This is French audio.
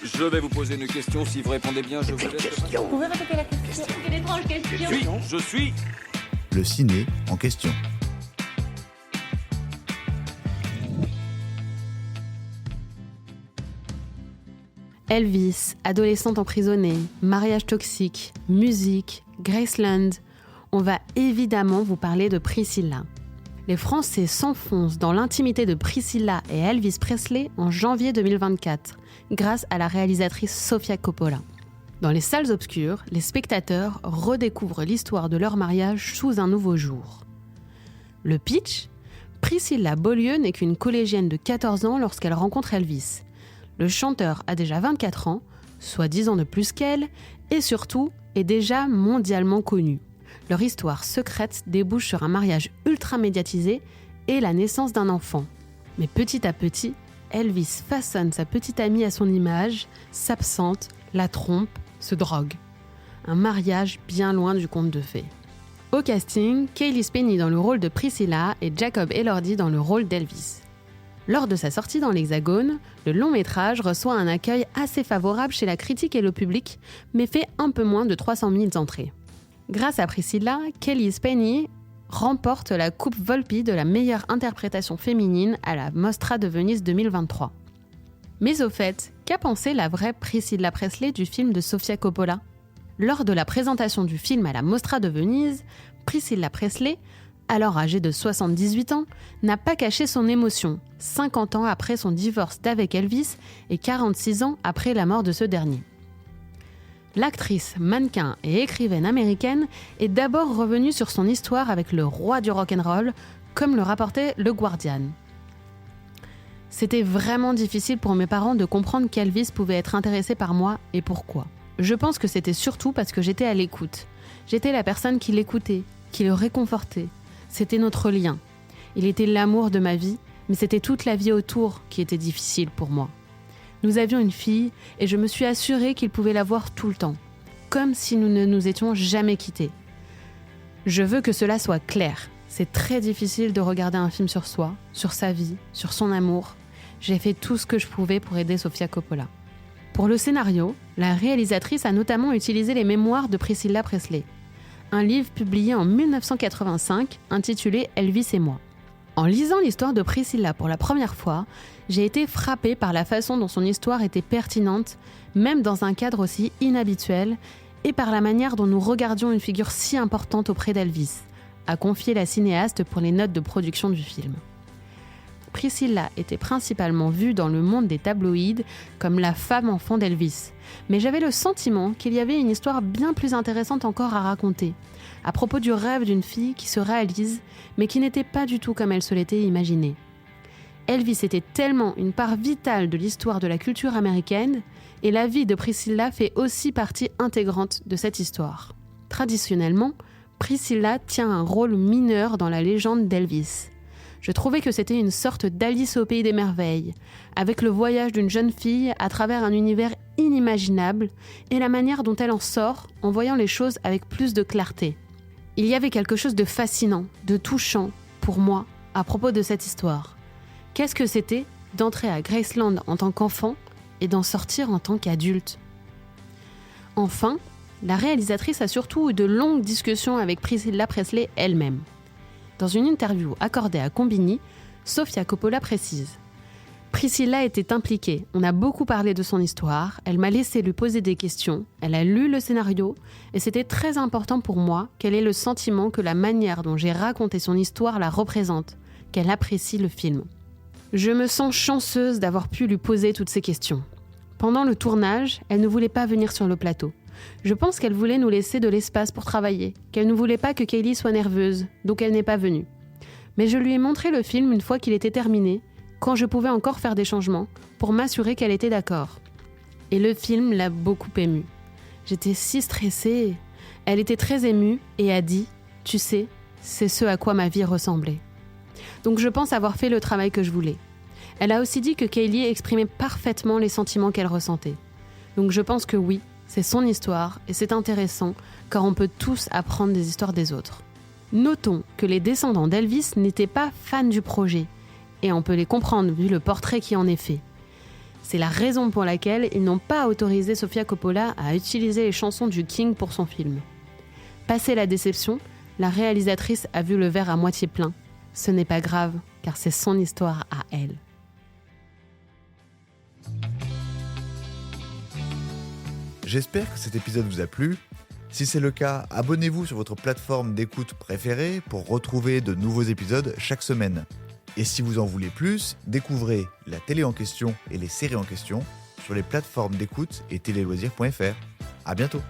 Je vais vous poser une question. Si vous répondez bien, je vous laisse. Vous pouvez répéter la question? Quelle étrange question. Je suis. Le ciné en question. Elvis, adolescente emprisonnée, mariage toxique, musique, Graceland. On va évidemment vous parler de Priscilla. Les Français s'enfoncent dans l'intimité de Priscilla et Elvis Presley en janvier 2024, grâce à la réalisatrice Sofia Coppola. Dans les salles obscures, les spectateurs redécouvrent l'histoire de leur mariage sous un nouveau jour. Le pitch ? Priscilla Beaulieu n'est qu'une collégienne de 14 ans lorsqu'elle rencontre Elvis. Le chanteur a déjà 24 ans, soit 10 ans de plus qu'elle, et surtout est déjà mondialement connu. Leur histoire secrète débouche sur un mariage ultra médiatisé et la naissance d'un enfant. Mais petit à petit, Elvis façonne sa petite amie à son image, s'absente, la trompe, se drogue. Un mariage bien loin du conte de fées. Au casting, Cailee Spaeny dans le rôle de Priscilla et Jacob Elordi dans le rôle d'Elvis. Lors de sa sortie dans l'Hexagone, le long-métrage reçoit un accueil assez favorable chez la critique et le public, mais fait un peu moins de 300 000 entrées. Grâce à Priscilla, Cailee Spaeny remporte la Coupe Volpi de la meilleure interprétation féminine à la Mostra de Venise 2023. Mais au fait, qu'a pensé la vraie Priscilla Presley du film de Sofia Coppola ? Lors de la présentation du film à la Mostra de Venise, Priscilla Presley, alors âgée de 78 ans, n'a pas caché son émotion, 50 ans après son divorce d'avec Elvis et 46 ans après la mort de ce dernier. L'actrice, mannequin et écrivaine américaine est d'abord revenue sur son histoire avec le roi du rock'n'roll, comme le rapportait Le Guardian. C'était vraiment difficile pour mes parents de comprendre qu'Elvis pouvait être intéressé par moi et pourquoi. Je pense que c'était surtout parce que j'étais à l'écoute. J'étais la personne qui l'écoutait, qui le réconfortait. C'était notre lien. Il était l'amour de ma vie, mais c'était toute la vie autour qui était difficile pour moi. Nous avions une fille et je me suis assurée qu'il pouvait la voir tout le temps, comme si nous ne nous étions jamais quittés. Je veux que cela soit clair. C'est très difficile de regarder un film sur soi, sur sa vie, sur son amour. J'ai fait tout ce que je pouvais pour aider Sofia Coppola. Pour le scénario, la réalisatrice a notamment utilisé les mémoires de Priscilla Presley, un livre publié en 1985 intitulé « Elvis et moi ». En lisant l'histoire de Priscilla pour la première fois, j'ai été frappée par la façon dont son histoire était pertinente, même dans un cadre aussi inhabituel, et par la manière dont nous regardions une figure si importante auprès d'Elvis, a confié la cinéaste pour les notes de production du film. Priscilla était principalement vue dans le monde des tabloïds comme la femme enfant d'Elvis. Mais j'avais le sentiment qu'il y avait une histoire bien plus intéressante encore à raconter, à propos du rêve d'une fille qui se réalise, mais qui n'était pas du tout comme elle se l'était imaginée. Elvis était tellement une part vitale de l'histoire de la culture américaine, et la vie de Priscilla fait aussi partie intégrante de cette histoire. Traditionnellement, Priscilla tient un rôle mineur dans la légende d'Elvis. Je trouvais que c'était une sorte d'Alice au pays des merveilles, avec le voyage d'une jeune fille à travers un univers inimaginable et la manière dont elle en sort en voyant les choses avec plus de clarté. Il y avait quelque chose de fascinant, de touchant, pour moi, à propos de cette histoire. Qu'est-ce que c'était d'entrer à Graceland en tant qu'enfant et d'en sortir en tant qu'adulte ? Enfin, la réalisatrice a surtout eu de longues discussions avec Priscilla Presley elle-même. Dans une interview accordée à Combini, Sofia Coppola précise « Priscilla était impliquée, on a beaucoup parlé de son histoire, elle m'a laissé lui poser des questions, elle a lu le scénario et c'était très important pour moi qu'elle ait le sentiment que la manière dont j'ai raconté son histoire la représente, qu'elle apprécie le film. Je me sens chanceuse d'avoir pu lui poser toutes ces questions. Pendant le tournage, elle ne voulait pas venir sur le plateau. Je pense qu'elle voulait nous laisser de l'espace pour travailler, qu'elle ne voulait pas que Cailee soit nerveuse, donc elle n'est pas venue. Mais je lui ai montré le film une fois qu'il était terminé, quand je pouvais encore faire des changements, pour m'assurer qu'elle était d'accord. Et le film l'a beaucoup émue. J'étais si stressée. Elle était très émue et a dit « Tu sais, c'est ce à quoi ma vie ressemblait ». Donc je pense avoir fait le travail que je voulais. Elle a aussi dit que Cailee exprimait parfaitement les sentiments qu'elle ressentait. Donc je pense que oui, c'est son histoire et c'est intéressant car on peut tous apprendre des histoires des autres. Notons que les descendants d'Elvis n'étaient pas fans du projet et on peut les comprendre vu le portrait qui en est fait. C'est la raison pour laquelle ils n'ont pas autorisé Sofia Coppola à utiliser les chansons du King pour son film. Passé la déception, la réalisatrice a vu le verre à moitié plein. Ce n'est pas grave, car c'est son histoire à elle. J'espère que cet épisode vous a plu. Si c'est le cas, abonnez-vous sur votre plateforme d'écoute préférée pour retrouver de nouveaux épisodes chaque semaine. Et si vous en voulez plus, découvrez la télé en question et les séries en question sur les plateformes d'écoute et téléloisirs.fr. À bientôt.